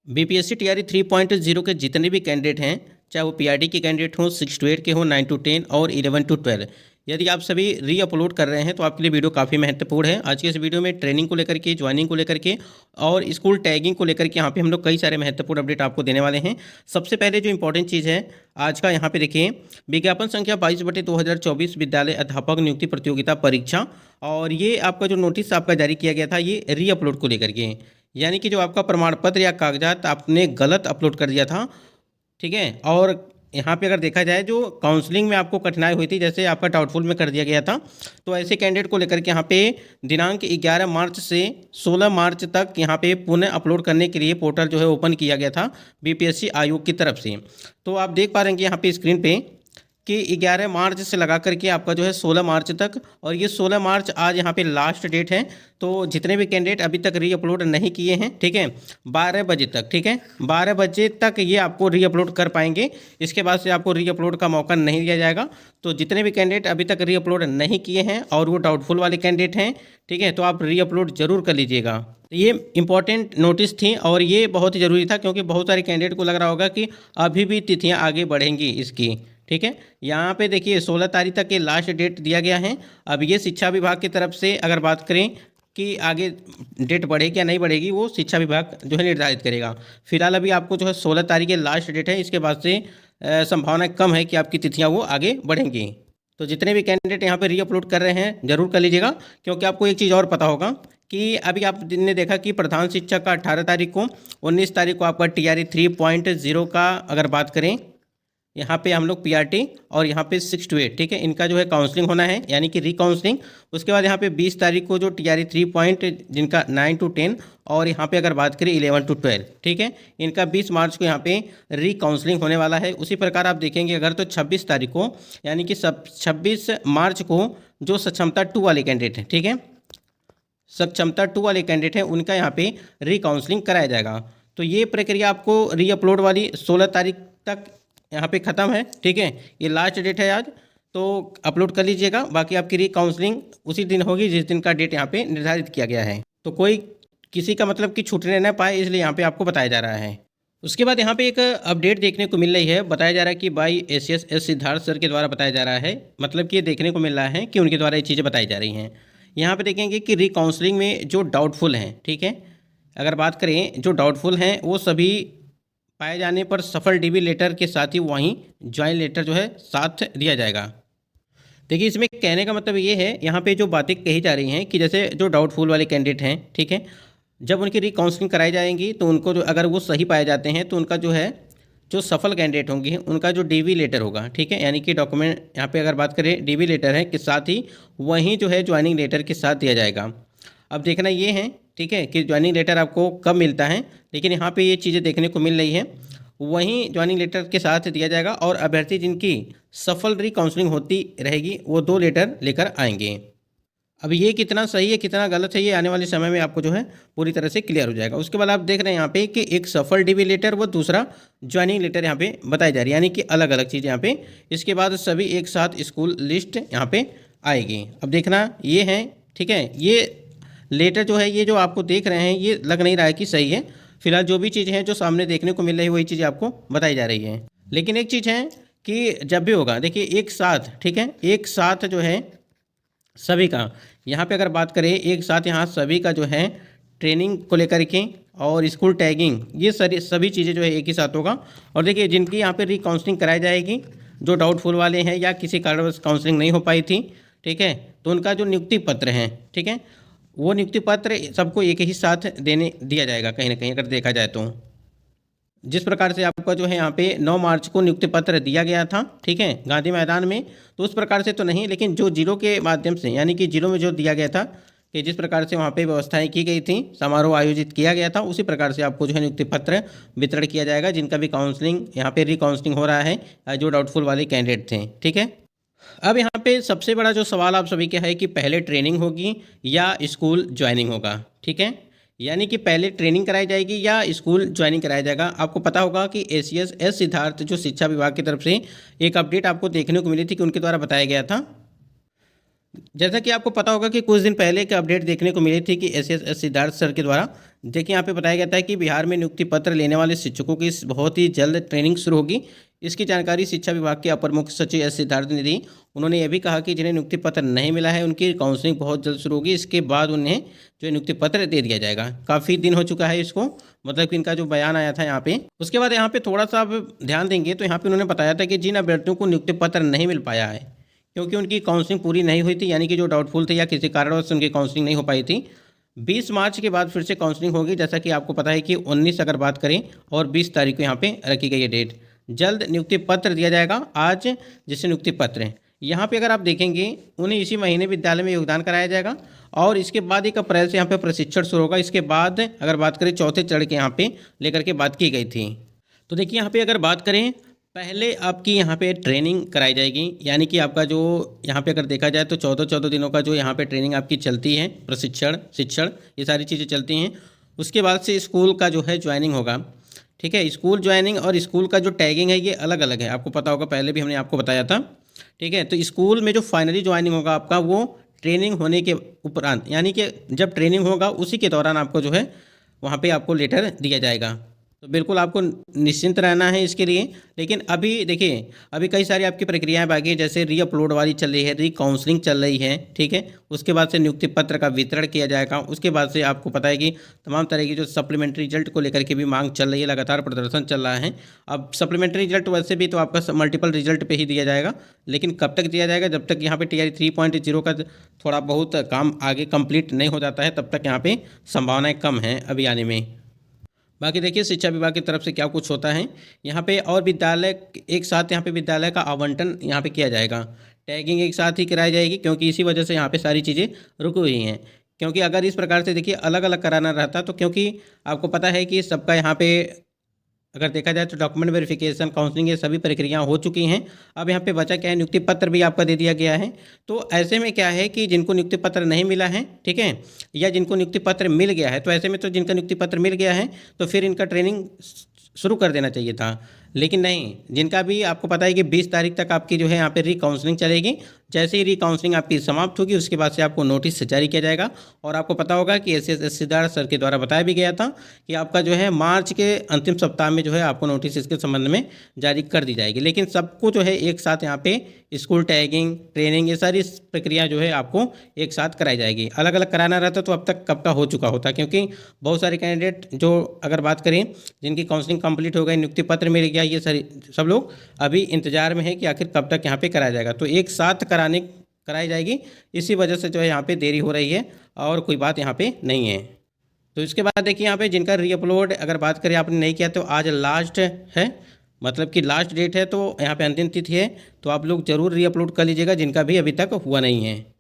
BPSC TRE 3.0 के जितने भी कैंडिडेट हैं, चाहे वो पीआरटी के कैंडिडेट हों, 6 to 8 के हों, 9 to 10 और 11 to 12, यदि आप सभी री अपलोड कर रहे हैं तो आपके लिए वीडियो काफ़ी महत्वपूर्ण है। आज के इस वीडियो में ट्रेनिंग को लेकर के, ज्वाइनिंग को लेकर के और स्कूल टैगिंग को लेकर के यहाँ पे हम लोग कई सारे महत्वपूर्ण अपडेट आपको देने वाले हैं। सबसे पहले जो इंपॉर्टेंट चीज़ है आज का, यहाँ पे देखिए, विज्ञापन संख्या 22/2024 विद्यालय अध्यापक नियुक्ति प्रतियोगिता परीक्षा, और ये आपका जो नोटिस आपका जारी किया गया था ये री अपलोड को लेकर के, यानी कि जो आपका प्रमाण पत्र या कागजात आपने गलत अपलोड कर दिया था, ठीक है। और यहाँ पे अगर देखा जाए जो काउंसलिंग में आपको कठिनाई हुई थी, जैसे आपका डाउटफुल में कर दिया गया था, तो ऐसे कैंडिडेट को लेकर के यहाँ पे दिनांक 11 मार्च से 16 मार्च तक यहाँ पे पुनः अपलोड करने के लिए पोर्टल जो है ओपन किया गया था बीपीएससी आयोग की तरफ से। तो आप देख पा रहे हैं कि यहाँ पे स्क्रीन पे कि 11 मार्च से लगा करके आपका जो है 16 मार्च तक, और ये 16 मार्च आज यहाँ पे लास्ट डेट है। तो जितने भी कैंडिडेट अभी तक री अपलोड नहीं किए हैं, ठीक है, 12 बजे तक, ठीक है, 12 बजे तक ये आपको री अपलोड कर पाएंगे। इसके बाद से आपको री अपलोड का मौका नहीं दिया जाएगा। तो जितने भी कैंडिडेट अभी तक री अपलोड नहीं किए हैं और वो डाउटफुल वाले कैंडिडेट हैं, ठीक है, तो आप री अपलोड जरूर कर लीजिएगा। ये इंपॉर्टेंट नोटिस थी और ये बहुत ही ज़रूरी था, क्योंकि बहुत सारे कैंडिडेट को लग रहा होगा कि अभी भी तिथियाँ आगे बढ़ेंगी इसकी, ठीक है। यहाँ पे देखिए 16 तारीख तक ये लास्ट डेट दिया गया है। अब ये शिक्षा विभाग की तरफ से अगर बात करें कि आगे डेट बढ़ेगी या नहीं बढ़ेगी, वो शिक्षा विभाग जो है निर्धारित करेगा। फिलहाल अभी आपको जो है 16 तारीख के लास्ट डेट है, इसके बाद से संभावना कम है कि आपकी तिथियाँ वो आगे बढ़ेंगी। तो जितने भी कैंडिडेट यहाँ पे री अपलोड कर रहे हैं जरूर कर लीजिएगा, क्योंकि आपको एक चीज़ और पता होगा कि अभी आपने देखा कि प्रधान शिक्षक का 18 तारीख को, 19 तारीख को आपका टीआरई 3.0 का अगर बात करें, यहाँ पे हम लोग पीआरटी और यहाँ पे 6 to 8, ठीक है, इनका जो है काउंसलिंग होना है, यानी कि री-काउंसलिंग। उसके बाद यहाँ पे 20 तारीख को जो टीआरई 3 जिनका 9 to 10 और यहाँ पे अगर बात करें 11 to 12, ठीक है, इनका 20 मार्च को यहाँ पे री-काउंसलिंग होने वाला है। उसी प्रकार आप देखेंगे अगर तो 26 तारीख को, यानी कि 26 मार्च को जो सक्षमता 2 वाले कैंडिडेट हैं, ठीक है, सक्षमता 2 वाले कैंडिडेट हैं, उनका यहाँ पे री-काउंसलिंग कराया जाएगा। तो ये प्रक्रिया आपको री अपलोड वाली 16 तारीख तक यहाँ पे ख़त्म है, ठीक है, ये लास्ट डेट है आज, तो अपलोड कर लीजिएगा। बाकी आपकी री काउंसलिंग उसी दिन होगी जिस दिन का डेट यहाँ पे निर्धारित किया गया है। तो कोई किसी का मतलब कि छूटने न पाए, इसलिए यहाँ पे आपको बताया जा रहा है। उसके बाद यहाँ पे एक अपडेट देखने को मिल रही है, बताया जा रहा है कि बाई एस सिद्धार्थ सर के द्वारा बताया जा रहा है, मतलब कि ये देखने को मिल रहा है कि उनके द्वारा ये चीज़ें बताई जा रही हैं। यहाँ पे देखेंगे कि री काउंसलिंग में जो डाउटफुल हैं, ठीक है, अगर बात करें जो डाउटफुल हैं वो सभी पाए जाने पर सफल डीबी लेटर के साथ ही वहीं ज्वाइन लेटर जो है साथ दिया जाएगा। देखिए इसमें कहने का मतलब ये है, यहाँ पे जो बातें कही जा रही हैं कि जैसे जो डाउटफुल वाले कैंडिडेट हैं, ठीक है, जब उनकी री-काउंसलिंग कराई जाएंगी तो उनको जो अगर वो सही पाए जाते हैं तो उनका जो है जो सफल कैंडिडेट होंगे उनका जो डीबी लेटर होगा, ठीक है, यानी कि डॉक्यूमेंट यहाँ पे अगर बात करें डीबी लेटर है के साथ ही वहीं जो है ज्वाइनिंग लेटर के साथ दिया जाएगा। अब देखना ये है, ठीक है, कि ज्वाइनिंग लेटर आपको कब मिलता है, लेकिन यहाँ पे ये चीज़ें देखने को मिल रही है, वहीं ज्वाइनिंग लेटर के साथ दिया जाएगा। और अभ्यर्थी जिनकी सफल री काउंसलिंग होती रहेगी वो 2 लेटर लेकर आएंगे। अब ये कितना सही है कितना गलत है ये आने वाले समय में आपको जो है पूरी तरह से क्लियर हो जाएगा। उसके बाद आप देख रहे हैं यहाँ पे कि एक सफल डीबी लेटर व दूसरा ज्वाइनिंग लेटर यहाँ पे बताई जा रही है, यानी कि अलग अलग चीज़ यहाँ पे। इसके बाद सभी एक साथ स्कूल लिस्ट यहाँ पे आएगी। अब देखना ये है, ठीक है, ये लेटर जो है ये जो आपको देख रहे हैं ये लग नहीं रहा है कि सही है। फिलहाल जो भी चीज़ें हैं जो सामने देखने को मिल रही है वही चीज़ें आपको बताई जा रही है। लेकिन एक चीज़ है कि जब भी होगा, देखिए एक साथ, ठीक है, एक साथ जो है सभी का, यहाँ पे अगर बात करें एक साथ यहाँ सभी का जो है ट्रेनिंग को लेकर के और स्कूल टैगिंग, ये सभी चीज़ें जो है एक ही साथ होगा। और देखिए जिनकी यहाँ पे री काउंसलिंग कराई जाएगी, जो डाउटफुल वाले हैं या किसी कारणवश काउंसलिंग नहीं हो पाई थी, ठीक है, तो उनका जो नियुक्ति पत्र है, ठीक है, वो नियुक्ति पत्र सबको एक ही साथ दिया जाएगा कहीं ना कहीं अगर देखा जाए तो। जिस प्रकार से आपका जो है यहाँ पे 9 मार्च को नियुक्ति पत्र दिया गया था, ठीक है, गांधी मैदान में, तो उस प्रकार से तो नहीं, लेकिन जो जिलों के माध्यम से, यानी कि जिलों में जो दिया गया था कि जिस प्रकार से वहाँ पे व्यवस्थाएं की गई थी, समारोह आयोजित किया गया था, उसी प्रकार से आपको जो है नियुक्ति पत्र वितरण किया जाएगा जिनका भी काउंसलिंग यहाँ पे री काउंसलिंग हो रहा है, जो डाउटफुल वाले कैंडिडेट थे, ठीक है। अब यहाँ पे सबसे बड़ा जो सवाल आप सभी का है कि पहले ट्रेनिंग होगी या स्कूल ज्वाइनिंग होगा, ठीक है, यानी कि पहले ट्रेनिंग कराई जाएगी या स्कूल ज्वाइनिंग कराया जाएगा। आपको पता होगा कि एस सिद्धार्थ जो शिक्षा विभाग की तरफ से एक अपडेट आपको देखने को मिली थी कि उनके द्वारा बताया गया था जैसा कि आपको पता होगा कि कुछ दिन पहले एक अपडेट देखने को मिली थी कि एसएस सिद्धार्थ सर के द्वारा देखिए यहाँ पे बताया गया था कि बिहार में नियुक्ति पत्र लेने वाले शिक्षकों की बहुत ही जल्द ट्रेनिंग शुरू होगी। इसकी जानकारी शिक्षा विभाग के अपर मुख्य सचिव एस सिद्धार्थ ने दी। उन्होंने यह भी कहा कि जिन्हें नियुक्ति पत्र नहीं मिला है उनकी काउंसलिंग बहुत जल्द शुरू होगी। इसके बाद उन्हें जो नियुक्ति पत्र दे दिया जाएगा। काफ़ी दिन हो चुका है इसको, मतलब कि इनका जो बयान आया था यहाँ पे। उसके बाद यहाँ पे थोड़ा सा आप ध्यान देंगे तो यहाँ पे उन्होंने बताया था कि जिन अभ्यर्थियों को नियुक्ति पत्र नहीं मिल पाया है क्योंकि उनकी काउंसलिंग पूरी नहीं हुई थी, यानी कि जो डाउटफुल थे या किसी कारणवश उनकी काउंसलिंग नहीं हो पाई थी, 20 मार्च के बाद फिर से काउंसलिंग होगी। जैसा कि आपको पता है कि 19 अगर बात करें और 20 तारीख को यहाँ पे रखी गई है डेट। जल्द नियुक्ति पत्र दिया जाएगा। आज जिससे नियुक्ति पत्र है यहाँ पे अगर आप देखेंगे उन्हें इसी महीने विद्यालय में योगदान कराया जाएगा और इसके बाद 1 अप्रैल से यहाँ पे प्रशिक्षण शुरू होगा। इसके बाद अगर बात करें चौथे चरण के यहाँ पे लेकर के बात की गई थी। तो देखिए यहाँ पे अगर बात करें पहले आपकी यहाँ पे ट्रेनिंग कराई जाएगी, यानी कि आपका जो यहाँ पे अगर देखा जाए तो 14 दिनों का जो यहाँ पे ट्रेनिंग आपकी चलती है, प्रशिक्षण, शिक्षण, ये सारी चीज़ें चलती हैं। उसके बाद से स्कूल का जो है ज्वाइनिंग होगा। ठीक है, स्कूल ज्वाइनिंग और स्कूल का जो टैगिंग है ये अलग अलग है, आपको पता होगा, पहले भी हमने आपको बताया था। ठीक है, तो स्कूल में जो फाइनली ज्वाइनिंग होगा आपका वो ट्रेनिंग होने के उपरांत, यानी कि जब ट्रेनिंग होगा उसी के दौरान आपको जो है वहाँ पे आपको लेटर दिया जाएगा। तो बिल्कुल आपको निश्चिंत रहना है इसके लिए। लेकिन अभी देखिए अभी कई सारी आपकी प्रक्रियाएं बाकी है, जैसे री अपलोड वाली चल रही है, री काउंसलिंग चल रही है। ठीक है, उसके बाद से नियुक्ति पत्र का वितरण किया जाएगा। उसके बाद से आपको पता है कि तमाम तरह की जो सप्लीमेंट्री रिजल्ट को लेकर के भी मांग चल रही है, लगातार प्रदर्शन चल रहा है। अब सप्लीमेंट्री रिजल्ट वैसे भी तो आपका मल्टीपल रिजल्ट पे ही दिया जाएगा, लेकिन कब तक दिया जाएगा, जब तक यहाँ पे TRE 3.0 का थोड़ा बहुत काम आगे कंप्लीट नहीं हो जाता है तब तक यहाँ पे संभावनाएं कम हैं अभी आने में। बाकी देखिए शिक्षा विभाग की तरफ से क्या कुछ होता है यहाँ पे, और विद्यालय एक साथ यहाँ पे विद्यालय का आवंटन यहाँ पे किया जाएगा। टैगिंग एक साथ ही कराई जाएगी क्योंकि इसी वजह से यहाँ पे सारी चीज़ें रुकी हुई हैं। क्योंकि अगर इस प्रकार से देखिए अलग अलग कराना रहता तो, क्योंकि आपको पता है कि सबका यहाँ पे अगर देखा जाए तो डॉक्यूमेंट वेरिफिकेशन, काउंसलिंग, ये सभी प्रक्रिया हो चुकी हैं। अब यहाँ पे बचा क्या है, नियुक्ति पत्र भी आपका दे दिया गया है। तो ऐसे में क्या है कि जिनको नियुक्ति पत्र नहीं मिला है, ठीक है, या जिनको नियुक्ति पत्र मिल गया है, तो ऐसे में तो जिनका नियुक्ति पत्र मिल गया है तो फिर इनका ट्रेनिंग शुरू कर देना चाहिए था। लेकिन नहीं, जिनका भी आपको पता है कि 20 तारीख तक आपकी जो है यहाँ पे री-काउंसलिंग चलेगी। जैसे ही री-काउंसलिंग आपकी समाप्त होगी उसके बाद से आपको नोटिस जारी किया जाएगा। और आपको पता होगा कि एस सिद्धार्थ सर के द्वारा बताया भी गया था कि आपका जो है मार्च के अंतिम सप्ताह में जो है आपको नोटिस इसके संबंध में जारी कर दी जाएगी। लेकिन सबको जो है एक साथ यहाँ पे स्कूल टैगिंग, ट्रेनिंग, ये सारी प्रक्रिया जो है आपको एक साथ कराई जाएगी। अलग अलग कराना रहता तो अब तक कब का हो चुका होता, क्योंकि बहुत सारे कैंडिडेट जो अगर बात करें जिनकी काउंसलिंग कंप्लीट हो गई, नियुक्ति पत्र मिल गया, ये सारी सब लोग अभी इंतजार में है कि आखिर कब तक यहाँ पे कराया जाएगा। तो एक साथ कराई जाएगी, इसी वजह से जो है यहाँ पे देरी हो रही है और कोई बात यहाँ पे नहीं है। तो इसके बाद देखिए यहाँ पे जिनका रीअपलोड अगर बात करें आपने नहीं किया तो आज लास्ट है, मतलब कि लास्ट डेट है, तो यहाँ पे अंतिम तिथि है। तो आप लोग ज़रूर रीअपलोड कर लीजिएगा जिनका भी अभी तक हुआ नहीं है।